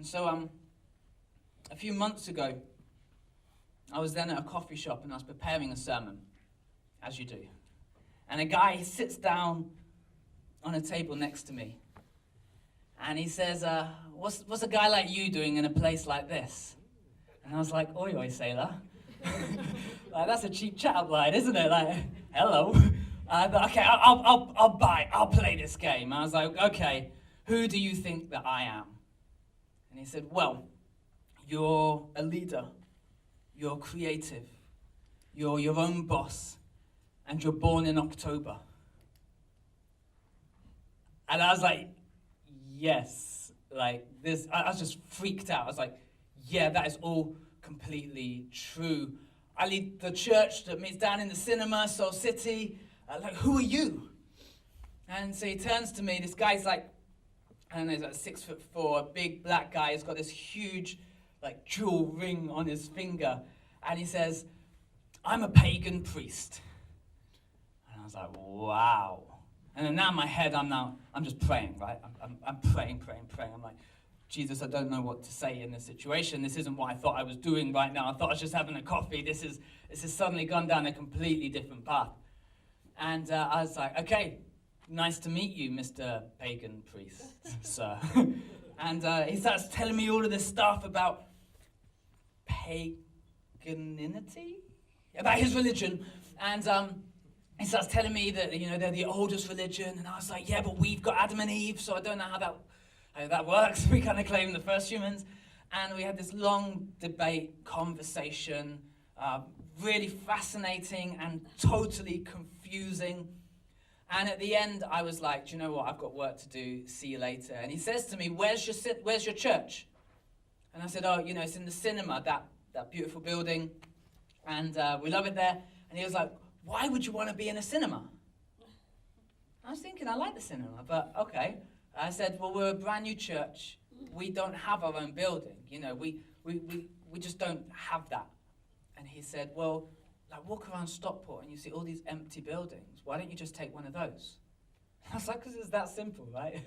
And so a few months ago, I was then at a coffee shop and I was preparing a sermon, as you do. And a guy sits down on a table next to me. And he says, what's a guy like you doing in a place like this? And I was like, oi, oi, sailor. Like, that's a cheap chat-up line, isn't it? Like, hello. But okay, I'll play this game. I was like, okay, who do you think that I am? And he said, well, you're a leader. You're creative. You're your own boss. And you're born in October. And I was like, yes. Like this, I was just freaked out. I was like, yeah, that is all completely true. I lead the church that meets down in the cinema, Soul City. Like, who are you? And so he turns to me. This guy's like, I don't know, he's like 6'4", a big black guy. He's got this huge, like, jewel ring on his finger. And he says, I'm a pagan priest. And I was like, wow. And then now in my head, I'm just praying, right? I'm praying. I'm like, Jesus, I don't know what to say in this situation. This isn't what I thought I was doing right now. I thought I was just having a coffee. This has suddenly gone down a completely different path. And I was like, okay, nice to meet you, Mr. Pagan Priest, sir. And he starts telling me all of this stuff about paganism, about his religion. And he starts telling me that, they're the oldest religion. And I was like, yeah, but we've got Adam and Eve, so I don't know how that works. We kind of claim the first humans. And we had this long debate, conversation, really fascinating and totally confusing. And at the end, I was like, do you know what? I've got work to do. See you later. And he says to me, where's your church? And I said, oh, it's in the cinema, that beautiful building. And we love it there. And he was like, why would you want to be in a cinema? I was thinking, I like the cinema, but okay. I said, well, we're a brand new church. We don't have our own building. We just don't have that. And he said, well, like walk around Stockport and you see all these empty buildings. Why don't you just take one of those? I was like, because it's that simple, right?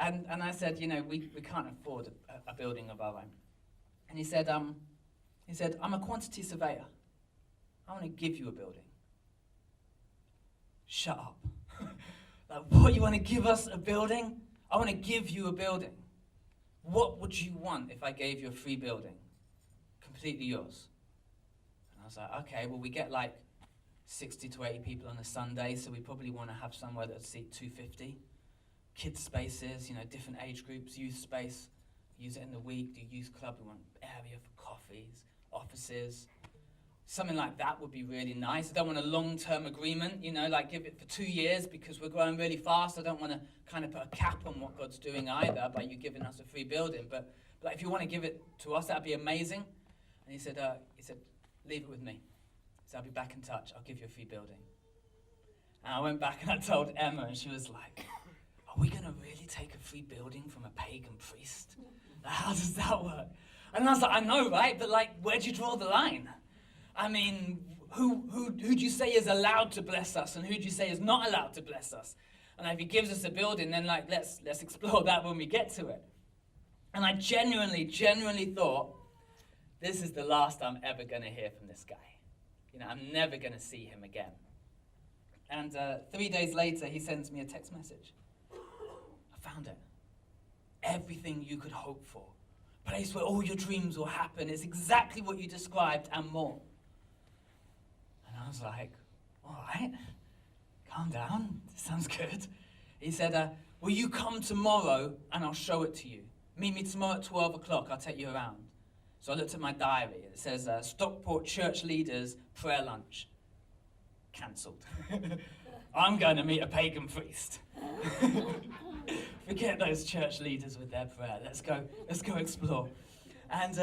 and I said, we can't afford a building of our own. And he said, I'm a quantity surveyor. I want to give you a building. Shut up. Like, what, you want to give us a building? I want to give you a building. What would you want if I gave you a free building? Completely yours. And I was like, okay, well, we get like 60 to 80 people on a Sunday, so we probably want to have somewhere that would seat 250. Kids spaces, different age groups, youth space. Use it in the week, do youth club, we want area for coffees, offices. Something like that would be really nice. I don't want a long-term agreement, like give it for 2 years because we're growing really fast. I don't want to kind of put a cap on what God's doing either by you giving us a free building. But if you want to give it to us, that'd be amazing. And he said, leave it with me. So I'll be back in touch. I'll give you a free building. And I went back and I told Emma, and she was like, are we going to really take a free building from a pagan priest? How does that work? And I was like, I know, right? But where do you draw the line? I mean, who do you say is allowed to bless us, and who do you say is not allowed to bless us? And if he gives us a building, then let's explore that when we get to it. And I genuinely thought, this is the last I'm ever going to hear from this guy. I'm never going to see him again. And 3 days later, he sends me a text message. I found it. Everything you could hope for. Place where all your dreams will happen. It's exactly what you described and more. And I was like, all right, calm down. This sounds good. He said, will you come tomorrow and I'll show it to you. Meet me tomorrow at 12 o'clock. I'll take you around. So I looked at my diary. It says, Stockport church leaders prayer lunch. Cancelled. I'm going to meet a pagan priest. Forget those church leaders with their prayer. Let's go explore. And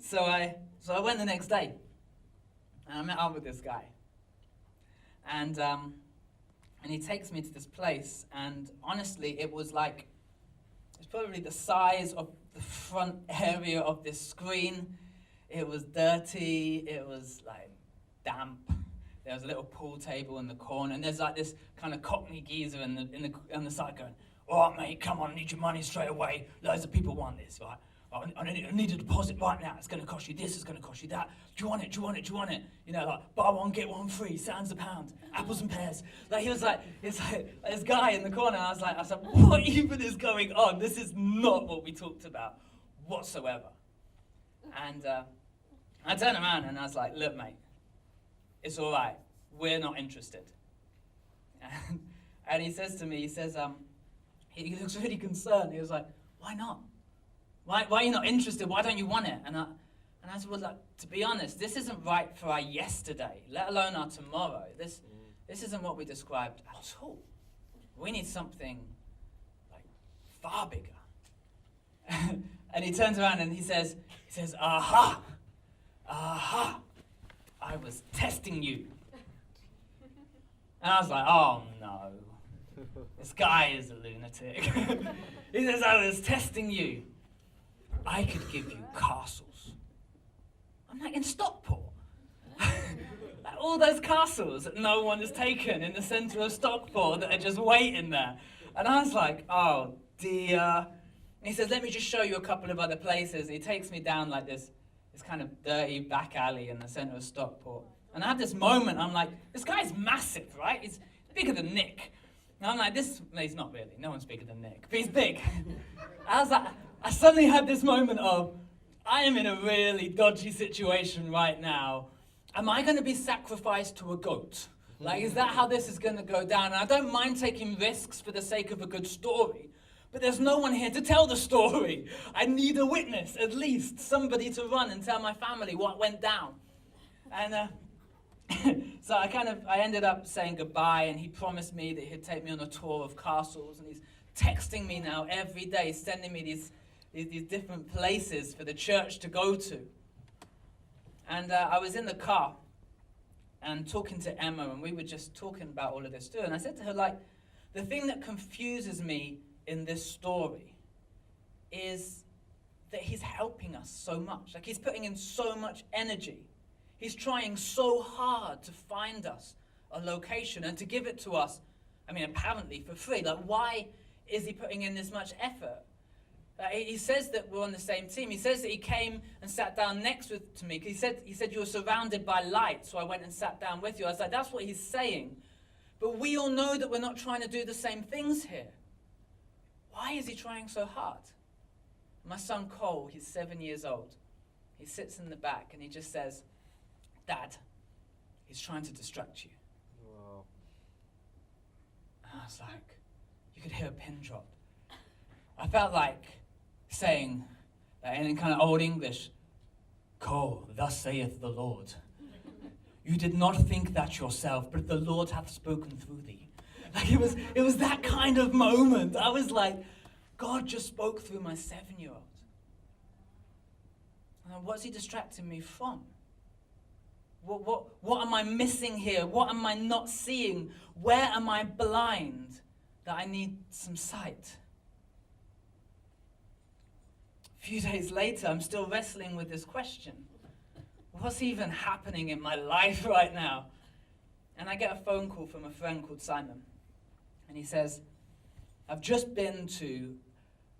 so I went the next day, and I met up with this guy. And he takes me to this place, and honestly, it's probably the size of the front area of this screen. It was dirty. It was damp. There was a little pool table in the corner, and there's this kind of Cockney geezer on the side going, all right, mate, come on, I need your money straight away. Loads of people want this, right? I need a deposit right now. It's going to cost you this, it's going to cost you that. Do you want it? Do you want it? Do you want it? You know, like, buy one, get one free, sounds a pound, apples and pears. Like, he was like, it's like this guy in the corner. I was like, what even is going on? This is not what we talked about whatsoever. And I turned around and I was like, look, mate, it's all right. We're not interested. And he says to me, he says, he looks really concerned. He was like, why not? Why are you not interested? Why don't you want it? And I said, well, look, to be honest, this isn't right for our yesterday, let alone our tomorrow. This isn't what we described at all. We need something like far bigger. And he turns around and he says, aha, I was testing you. And I was like, oh no, this guy is a lunatic. He says, I was testing you. I could give you castles. I'm like, in Stockport? Like all those castles that no one has taken in the centre of Stockport that are just waiting there. And I was like, oh dear. And he says, let me just show you a couple of other places. And he takes me down like this kind of dirty back alley in the centre of Stockport. And I had this moment, I'm like, this guy's massive, right? He's bigger than Nick. And I'm like, no, he's not really. No one's bigger than Nick, but he's big. I was like, I suddenly had this moment of, I am in a really dodgy situation right now. Am I going to be sacrificed to a goat? Like, is that how this is going to go down? And I don't mind taking risks for the sake of a good story, but there's no one here to tell the story. I need a witness, at least, somebody to run and tell my family what went down. And so I ended up saying goodbye, and he promised me that he'd take me on a tour of castles, and he's texting me now every day, sending me these different places for the church to go to. And I was in the car and talking to Emma, and we were just talking about all of this too. And I said to her, like, the thing that confuses me in this story is that he's helping us so much. Like, he's putting in so much energy. He's trying so hard to find us a location and to give it to us, I mean, apparently for free. Like, why is he putting in this much effort? He says that we're on the same team. He says that he came and sat down next to me. He said you were surrounded by light, so I went and sat down with you. I was like, that's what he's saying. But we all know that we're not trying to do the same things here. Why is he trying so hard? My son Cole, he's 7 years old. He sits in the back and he just says, Dad, he's trying to distract you. Wow. And I was like, you could hear a pin drop. I felt like saying, in kind of old English, Cole, thus saith the Lord. You did not think that yourself, but the Lord hath spoken through thee. Like it was that kind of moment. I was like, God just spoke through my 7-year-old. And what's he distracting me from? What am I missing here? What am I not seeing? Where am I blind that I need some sight? A few days later, I'm still wrestling with this question. What's even happening in my life right now? And I get a phone call from a friend called Simon. And he says, I've just been to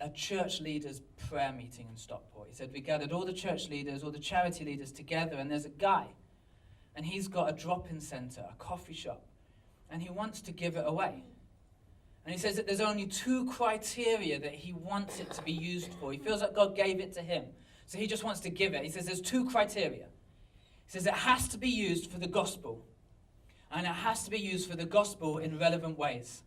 a church leaders prayer meeting in Stockport. He said, we gathered all the church leaders, all the charity leaders together, and there's a guy. And he's got a drop-in center, a coffee shop. And he wants to give it away. And he says that there's only 2 criteria that he wants it to be used for. He feels like God gave it to him. So he just wants to give it. He says there's 2 criteria. He says it has to be used for the gospel. And it has to be used for the gospel in relevant ways.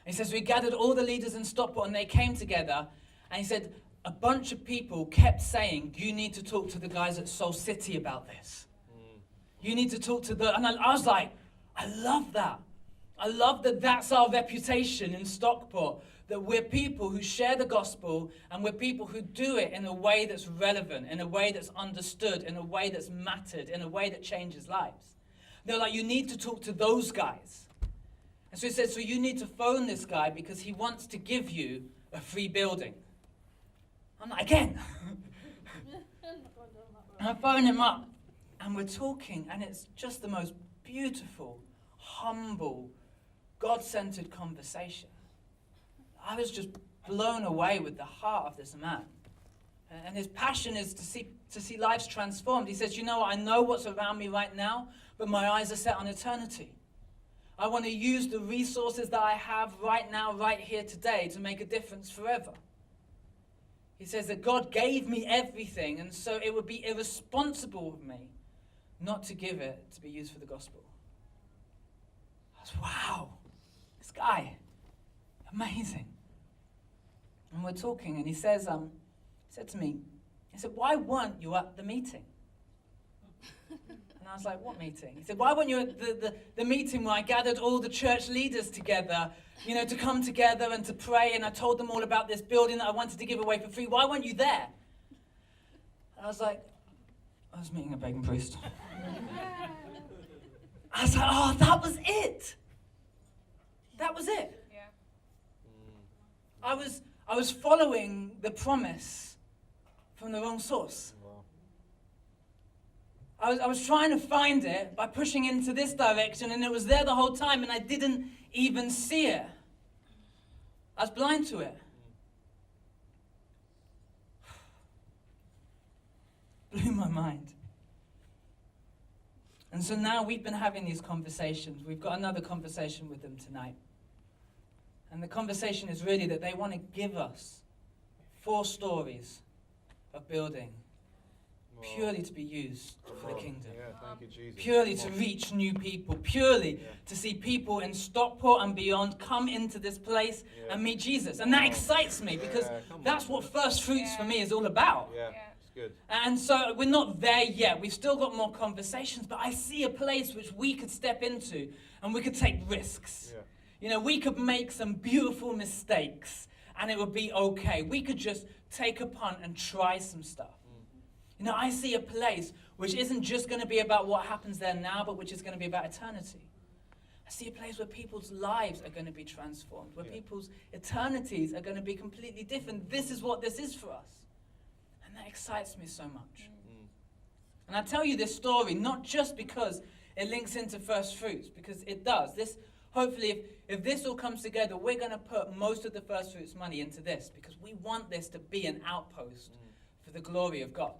And he says we gathered all the leaders in Stockport and they came together. And he said a bunch of people kept saying, you need to talk to the guys at Soul City about this. You need to talk to the... And I was like, I love that. I love that that's our reputation in Stockport, that we're people who share the gospel and we're people who do it in a way that's relevant, in a way that's understood, in a way that's mattered, in a way that changes lives. They're like, you need to talk to those guys. And so he said, so you need to phone this guy because he wants to give you a free building. I'm like, again. And I phone him up and we're talking and it's just the most beautiful, humble, God-centered conversation. I was just blown away with the heart of this man. And his passion is to see lives transformed. He says, you know what, I know what's around me right now, but my eyes are set on eternity. I want to use the resources that I have right now, right here today, to make a difference forever. He says that God gave me everything, and so it would be irresponsible of me not to give it to be used for the gospel. I was, wow, this guy, amazing. And we're talking, and he says, he said to me, he said, why weren't you at the meeting? And I was like, what meeting? He said, why weren't you at the meeting where I gathered all the church leaders together, you know, to come together and to pray, and I told them all about this building that I wanted to give away for free. Why weren't you there? And I was like, I was meeting a Pagan Priest. I was like, oh, that was it. That was it. Yeah. I was following the promise from the wrong source. I was trying to find it by pushing into this direction, and it was there the whole time, and I didn't even see it. I was blind to it. Blew my mind. And so now we've been having these conversations. We've got another conversation with them tonight. And the conversation is really that they want to give us 4 stories of building purely to be used for the kingdom. Yeah, thank you, Jesus. Purely to reach new people. Purely to see people in Stockport and beyond come into this place and meet Jesus. And that excites me because that's what first fruits for me is all about. Yeah, it's good. And so we're not there yet. We've still got more conversations, but I see a place which we could step into and we could take risks. Yeah. You know, we could make some beautiful mistakes and it would be okay. We could just take a punt and try some stuff. You know, I see a place which isn't just going to be about what happens there now, but which is going to be about eternity. I see a place where people's lives are going to be transformed, where people's eternities are going to be completely different. This is what this is for us. And that excites me so much. And I tell you this story not just because it links into first fruits, because it does. This, hopefully, if this all comes together, we're going to put most of the first fruits money into this, because we want this to be an outpost for the glory of God.